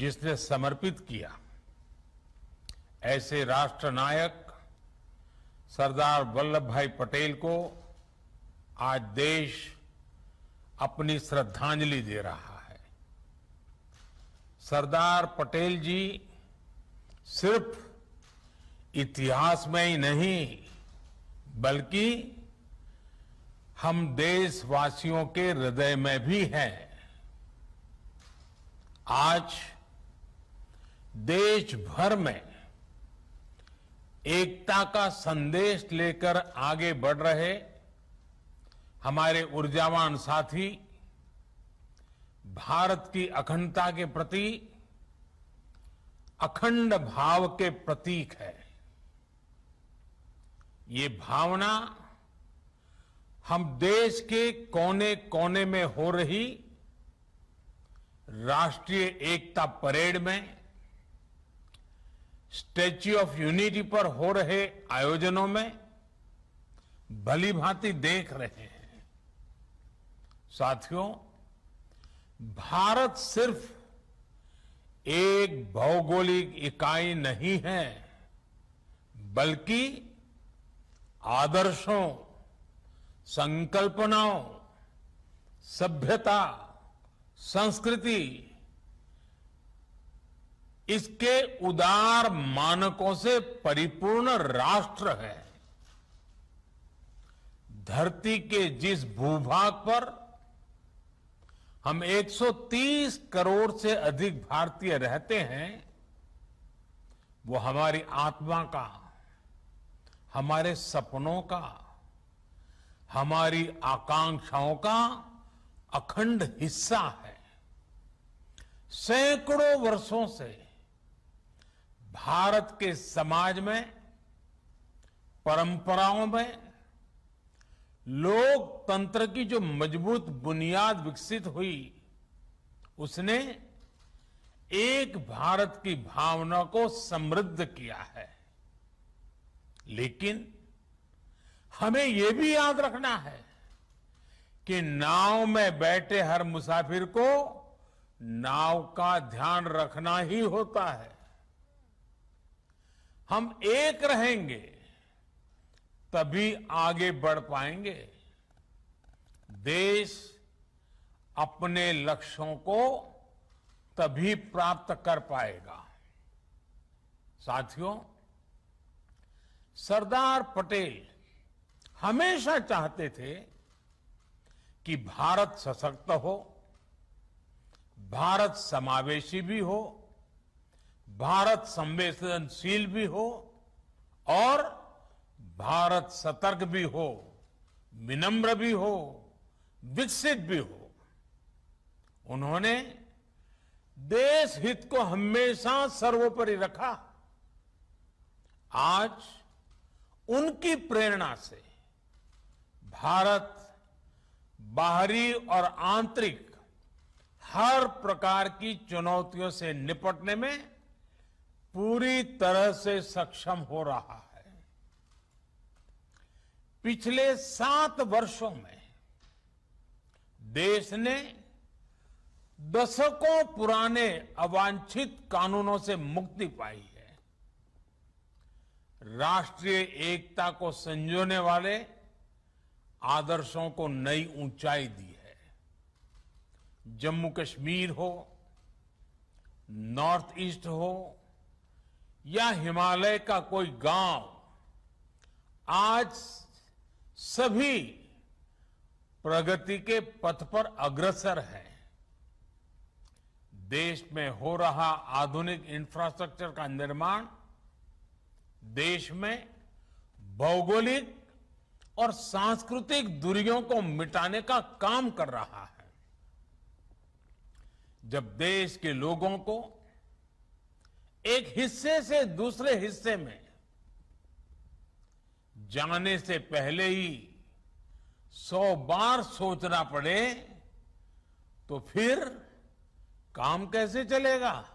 जिसने समर्पित किया। ऐसे राष्ट्र नायक सरदार वल्लभ भाई पटेल को आज देश अपनी श्रद्धांजलि दे रहा है। सरदार पटेल जी सिर्फ इतिहास में ही नहीं बल्कि हम देशवासियों के हृदय में भी हैं। आज देश भर में एकता का संदेश लेकर आगे बढ़ रहे हमारे ऊर्जावान साथी भारत की अखंडता के प्रति अखंड भाव के प्रतीक है। ये भावना हम देश के कोने कोने में हो रही राष्ट्रीय एकता परेड में, स्टैच्यू ऑफ यूनिटी पर हो रहे आयोजनों में भली भांति देख रहे हैं। साथियों, भारत सिर्फ एक भौगोलिक इकाई नहीं है बल्कि आदर्शों, संकल्पनाओं, सभ्यता, संस्कृति, इसके उदार मानकों से परिपूर्ण राष्ट्र है। धरती के जिस भूभाग पर हम 130 करोड़ से अधिक भारतीय रहते हैं, वो हमारी आत्मा का, हमारे सपनों का, हमारी आकांक्षाओं का अखंड हिस्सा है। सैकड़ों वर्षों से भारत के समाज में, परंपराओं में लोकतंत्र की जो मजबूत बुनियाद विकसित हुई, उसने एक भारत की भावना को समृद्ध किया है। लेकिन हमें यह भी याद रखना है कि नाव में बैठे हर मुसाफिर को नाव का ध्यान रखना ही होता है। हम एक रहेंगे तभी आगे बढ़ पाएंगे। देश अपने लक्ष्यों को तभी प्राप्त कर पाएगा। साथियों, सरदार पटेल हमेशा चाहते थे कि भारत सशक्त हो, भारत समावेशी भी हो, भारत संवेदनशील भी हो और भारत सतर्क भी हो, विनम्र भी हो, विकसित भी हो। उन्होंने देश हित को हमेशा सर्वोपरि रखा। आज उनकी प्रेरणा से भारत बाहरी और आंतरिक हर प्रकार की चुनौतियों से निपटने में पूरी तरह से सक्षम हो रहा है। पिछले 7 वर्षों में देश ने दशकों पुराने अवांछित कानूनों से मुक्ति पाई है। राष्ट्रीय एकता को संजोने वाले आदर्शों को नई ऊंचाई दी है। जम्मू कश्मीर हो, नॉर्थ ईस्ट हो या हिमालय का कोई गांव, आज सभी प्रगति के पथ पर अग्रसर है। देश में हो रहा आधुनिक इंफ्रास्ट्रक्चर का निर्माण देश में भौगोलिक और सांस्कृतिक दूरियों को मिटाने का काम कर रहा है। जब देश के लोगों को एक हिस्से से दूसरे हिस्से में जाने से पहले ही 100 बार सोचना पड़े, तो फिर काम कैसे चलेगा?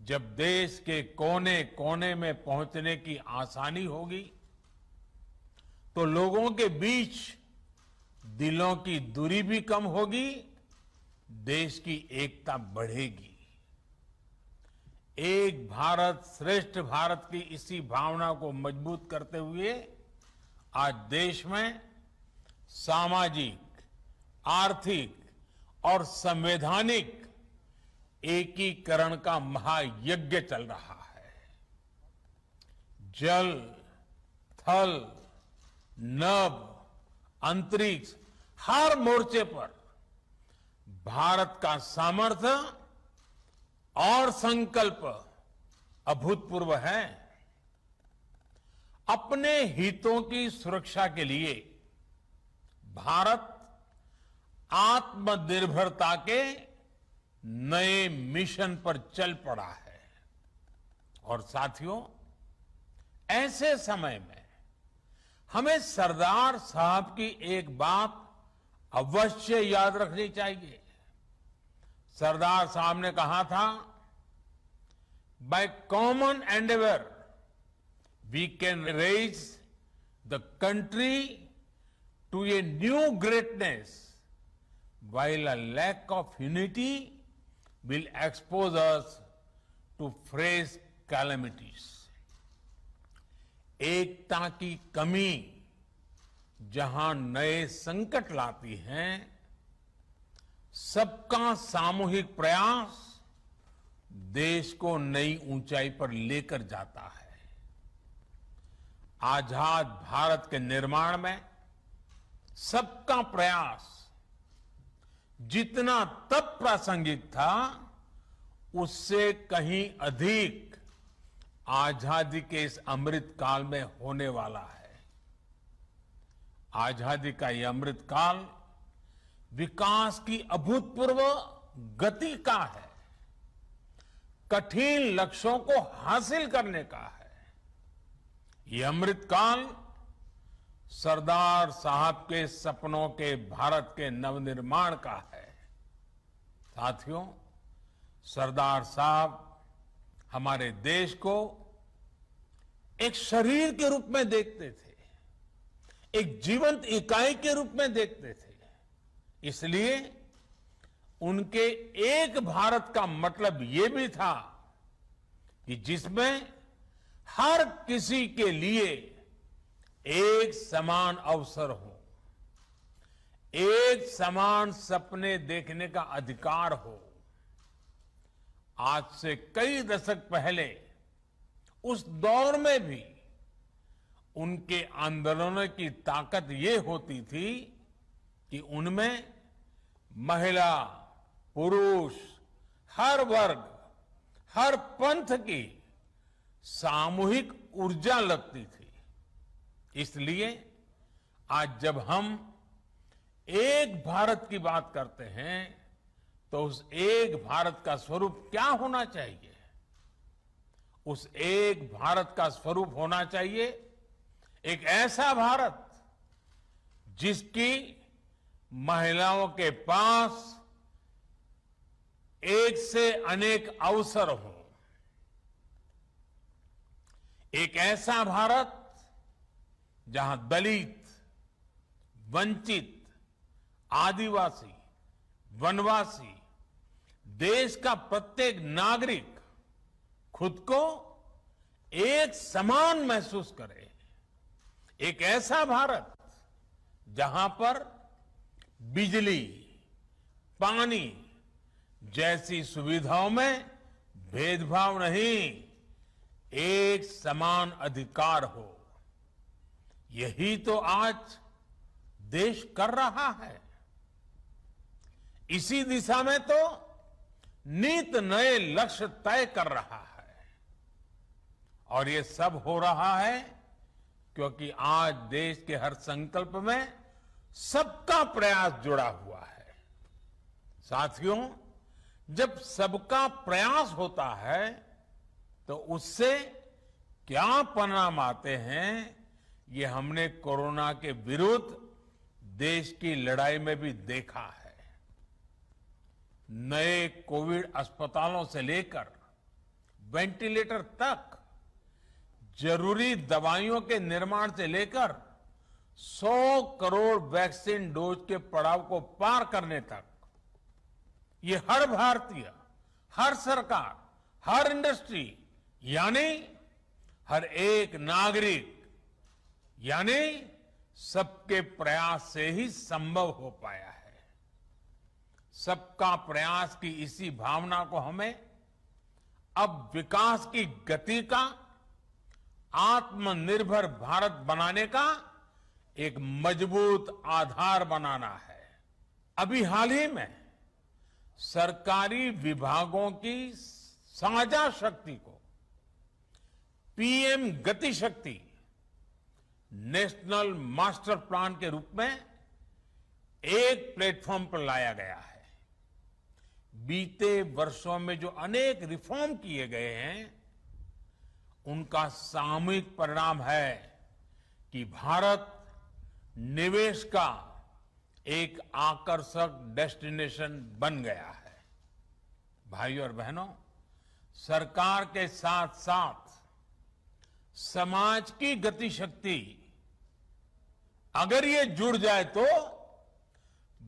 जब देश के कोने कोने में पहुंचने की आसानी होगी, तो लोगों के बीच दिलों की दूरी भी कम होगी, देश की एकता बढ़ेगी। एक भारत श्रेष्ठ भारत की इसी भावना को मजबूत करते हुए आज देश में सामाजिक, आर्थिक और संवैधानिक एकीकरण का महायज्ञ चल रहा है। जल, थल, नभ, अंतरिक्ष, हर मोर्चे पर भारत का सामर्थ्य और संकल्प अभूतपूर्व है। अपने हितों की सुरक्षा के लिए भारत आत्मनिर्भरता के नए मिशन पर चल पड़ा है। और साथियों, ऐसे समय में हमें सरदार साहब की एक बात अवश्य याद रखनी चाहिए। सरदार साहब ने कहा था, by common endeavour we can raise the country to a new greatness, while a lack of unity will expose us to fresh calamities. एकता की कमी जहां नए संकट लाती है, सबका सामूहिक प्रयास देश को नई ऊंचाई पर लेकर जाता है। आजाद भारत के निर्माण में सबका प्रयास जितना तब प्रासंगिक था, उससे कहीं अधिक आजादी के इस अमृत काल में होने वाला है। आजादी का यह अमृत काल विकास की अभूतपूर्व गति का है, कठिन लक्ष्यों को हासिल करने का है। यह अमृत काल सरदार साहब के सपनों के भारत के नवनिर्माण का है। साथियों, सरदार साहब हमारे देश को एक शरीर के रूप में देखते थे, एक जीवंत इकाई के रूप में देखते थे। इसलिए उनके एक भारत का मतलब ये भी था कि जिसमें हर किसी के लिए एक समान अवसर हो, एक समान सपने देखने का अधिकार हो। आज से कई दशक पहले उस दौर में भी उनके आंदोलनों की ताकत ये होती थी कि उनमें महिला, पुरुष, हर वर्ग, हर पंथ की सामूहिक ऊर्जा लगती थी। इसलिए आज जब हम एक भारत की बात करते हैं, तो उस एक भारत का स्वरूप क्या होना चाहिए? उस एक भारत का स्वरूप होना चाहिए एक ऐसा भारत जिसकी महिलाओं के पास एक से अनेक अवसर हो, एक ऐसा भारत जहां दलित, वंचित, आदिवासी, वनवासी, देश का प्रत्येक नागरिक खुद को एक समान महसूस करे। एक ऐसा भारत जहां पर बिजली, पानी जैसी सुविधाओं में भेदभाव नहीं, एक समान अधिकार हो। यही तो आज देश कर रहा है। इसी दिशा में तो नित नए लक्ष्य तय कर रहा है। और ये सब हो रहा है क्योंकि आज देश के हर संकल्प में सबका प्रयास जुड़ा हुआ है। साथियों, जब सबका प्रयास होता है तो उससे क्या परिणाम आते हैं, ये हमने कोरोना के विरुद्ध देश की लड़ाई में भी देखा है। नए कोविड अस्पतालों से लेकर वेंटिलेटर तक, जरूरी दवाइयों के निर्माण से लेकर 100 करोड़ वैक्सीन डोज के पड़ाव को पार करने तक, ये हर भारतीय, हर सरकार, हर इंडस्ट्री यानी हर एक नागरिक यानी सबके प्रयास से ही संभव हो पाया है। सबका प्रयास की इसी भावना को हमें अब विकास की गति का, आत्मनिर्भर भारत बनाने का एक मजबूत आधार बनाना है। अभी हाल ही में सरकारी विभागों की साझा शक्ति को पीएम गति शक्ति नेशनल मास्टर प्लान के रूप में एक प्लेटफॉर्म पर लाया गया है। बीते वर्षों में जो अनेक रिफॉर्म किए गए हैं, उनका सामूहिक परिणाम है कि भारत निवेश का एक आकर्षक डेस्टिनेशन बन गया है। भाइयों और बहनों, सरकार के साथ साथ समाज की गति शक्ति अगर ये जुड़ जाए तो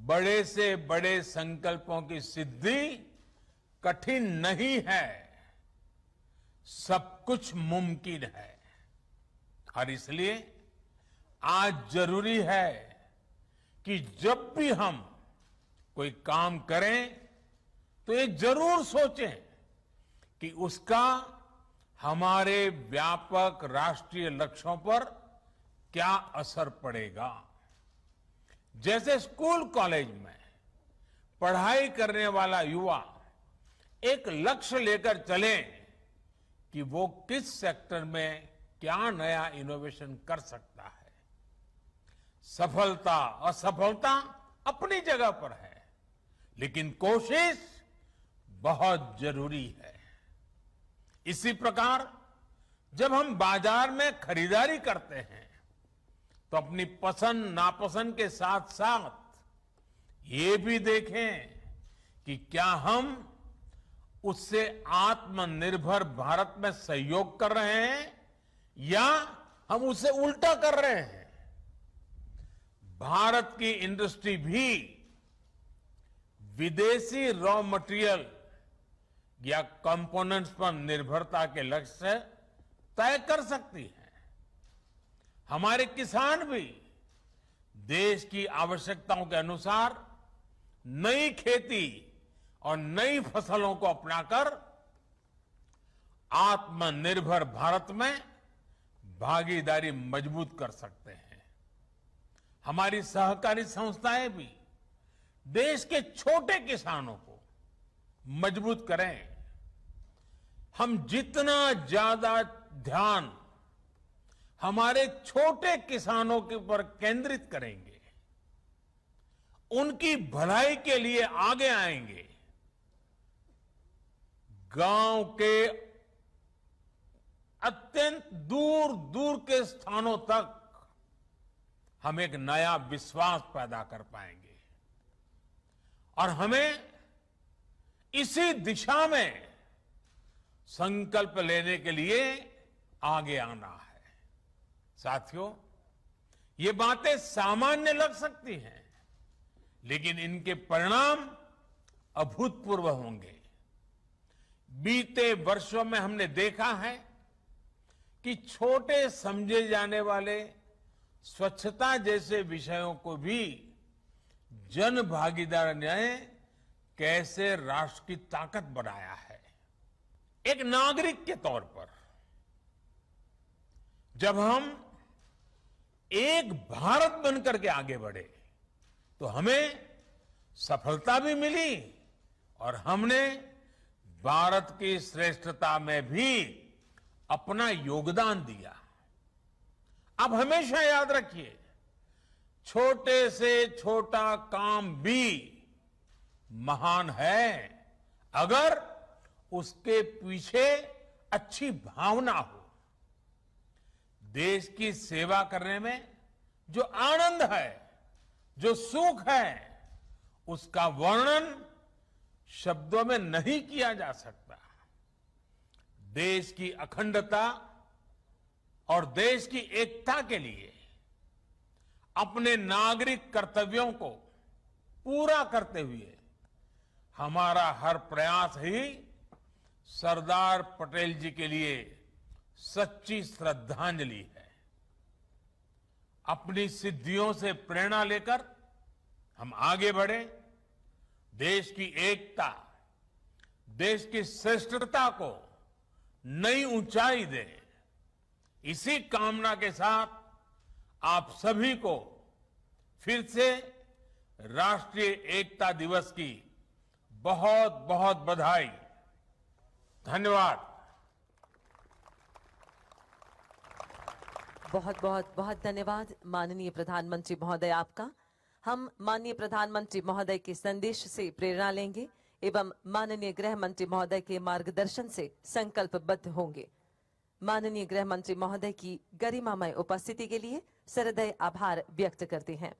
बड़े से बड़े संकल्पों की सिद्धि कठिन नहीं है, सब कुछ मुमकिन है। और इसलिए आज जरूरी है कि जब भी हम कोई काम करें तो ये जरूर सोचें कि उसका हमारे व्यापक राष्ट्रीय लक्ष्यों पर क्या असर पड़ेगा। जैसे स्कूल कॉलेज में पढ़ाई करने वाला युवा एक लक्ष्य लेकर चले कि वो किस सेक्टर में क्या नया इनोवेशन कर सकता है। सफलता असफलता अपनी जगह पर है, लेकिन कोशिश बहुत जरूरी है। इसी प्रकार जब हम बाजार में खरीदारी करते हैं तो अपनी पसंद नापसंद के साथ साथ ये भी देखें कि क्या हम उससे आत्मनिर्भर भारत में सहयोग कर रहे हैं या हम उसे उल्टा कर रहे हैं। भारत की इंडस्ट्री भी विदेशी रॉ मटेरियल या कंपोनेंट्स पर निर्भरता के लक्ष्य से तय कर सकती है। हमारे किसान भी देश की आवश्यकताओं के अनुसार नई खेती और नई फसलों को अपनाकर आत्मनिर्भर भारत में भागीदारी मजबूत कर सकते हैं। हमारी सहकारी संस्थाएं भी देश के छोटे किसानों को मजबूत करें। हम जितना ज्यादा ध्यान हमारे छोटे किसानों के ऊपर केंद्रित करेंगे, उनकी भलाई के लिए आगे आएंगे, गांव के अत्यंत दूर दूर के स्थानों तक हम एक नया विश्वास पैदा कर पाएंगे। और हमें इसी दिशा में संकल्प लेने के लिए आगे आना है। साथियों, ये बातें सामान्य लग सकती हैं, लेकिन इनके परिणाम अभूतपूर्व होंगे। बीते वर्षों में हमने देखा है कि छोटे समझे जाने वाले स्वच्छता जैसे विषयों को भी जन भागीदारी ने कैसे राष्ट्र की ताकत बनाया है। एक नागरिक के तौर पर जब हम एक भारत बनकर के आगे बढ़े तो हमें सफलता भी मिली और हमने भारत की श्रेष्ठता में भी अपना योगदान दिया। अब हमेशा याद रखिए, छोटे से छोटा काम भी महान है अगर उसके पीछे अच्छी भावना हो। देश की सेवा करने में जो आनंद है, जो सुख है, उसका वर्णन शब्दों में नहीं किया जा सकता। देश की अखंडता और देश की एकता के लिए अपने नागरिक कर्तव्यों को पूरा करते हुए हमारा हर प्रयास ही सरदार पटेल जी के लिए सच्ची श्रद्धांजलि है। अपनी सिद्धियों से प्रेरणा लेकर हम आगे बढ़े, देश की एकता, देश की श्रेष्ठता को नई ऊंचाई दे। इसी कामना के साथ आप सभी को फिर से राष्ट्रीय एकता दिवस की बहुत बहुत बधाई। धन्यवाद। बहुत बहुत बहुत धन्यवाद माननीय प्रधानमंत्री महोदय आपका। हम माननीय प्रधानमंत्री महोदय के संदेश से प्रेरणा लेंगे एवं माननीय गृह मंत्री महोदय के मार्गदर्शन से संकल्पबद्ध होंगे। माननीय गृह मंत्री महोदय की गरिमामय उपस्थिति के लिए सहृदय आभार व्यक्त करते हैं।